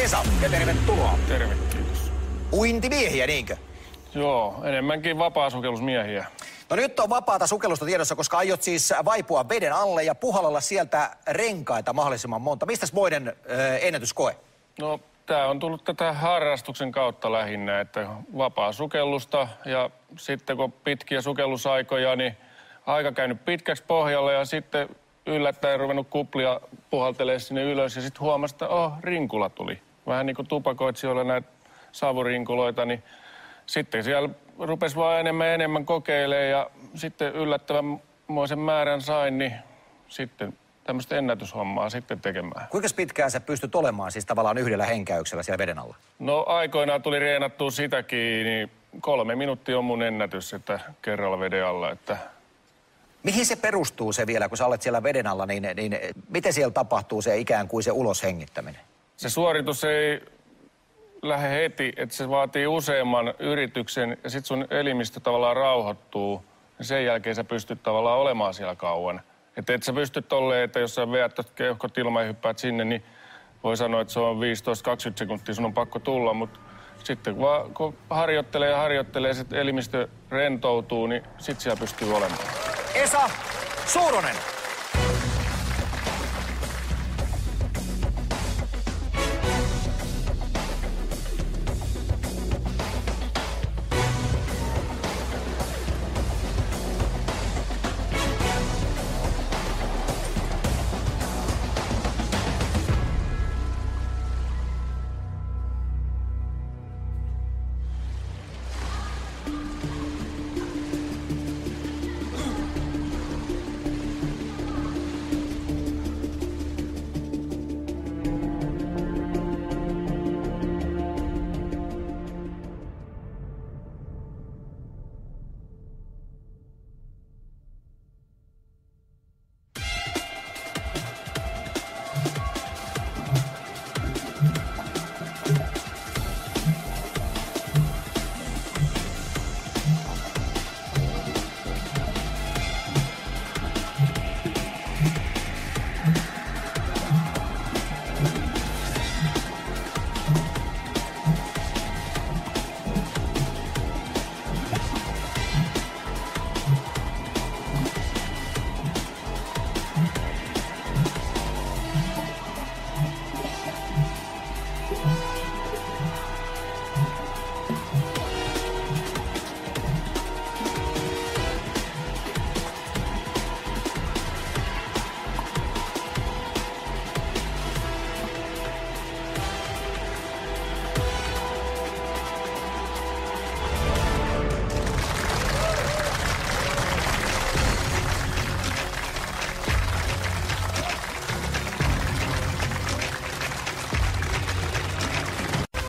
Esa ja tervetuloa. Terve, kiitos. Uintimiehiä, niinkö? Joo, enemmänkin vapaasukellusmiehiä. No nyt on vapaata sukellusta tiedossa, koska aiot siis vaipua veden alle ja puhallella sieltä renkaita mahdollisimman monta. Mistäs vuoden ennätyskoe? No, tää on tullut tätä harrastuksen kautta lähinnä, että vapaa sukellusta ja sitten kun pitkiä sukellusaikoja, niin aika käynyt pitkäksi pohjalle ja sitten yllättäen ruvennut kuplia puhaltelee sinne ylös ja sitten huomasi, että rinkula tuli. Vähän niin kuin tupakoitsijoilla näitä savurinkuloita, niin sitten siellä rupesi vaan enemmän kokeilemaan ja sitten yllättävänmoisen määrän sain, niin sitten tämmöistä ennätyshommaa sitten tekemään. Kuinka pitkään sä pystyt olemaan siis tavallaan yhdellä henkäyksellä siellä veden alla? No aikoinaan tuli reenattua sitäkin, niin 3 minuuttia on mun ennätys, että kerralla veden alla, että... Mihin se perustuu se vielä, kun sä olet siellä veden alla, niin miten siellä tapahtuu se ikään kuin se uloshengittäminen? Se suoritus ei lähde heti, että se vaatii useamman yrityksen ja sit sun elimistö tavallaan rauhoittuu ja sen jälkeen sä pystyt tavallaan olemaan siellä kauan. Että et sä pystyt tolleen, että jos sä veät keuhkot ilman ja hyppäät sinne, niin voi sanoa, että se on 15-20 sekuntia, sun on pakko tulla, mutta sitten kun harjoittelee, sit elimistö rentoutuu, niin sit siellä pystyy olemaan. Esa Suuronen!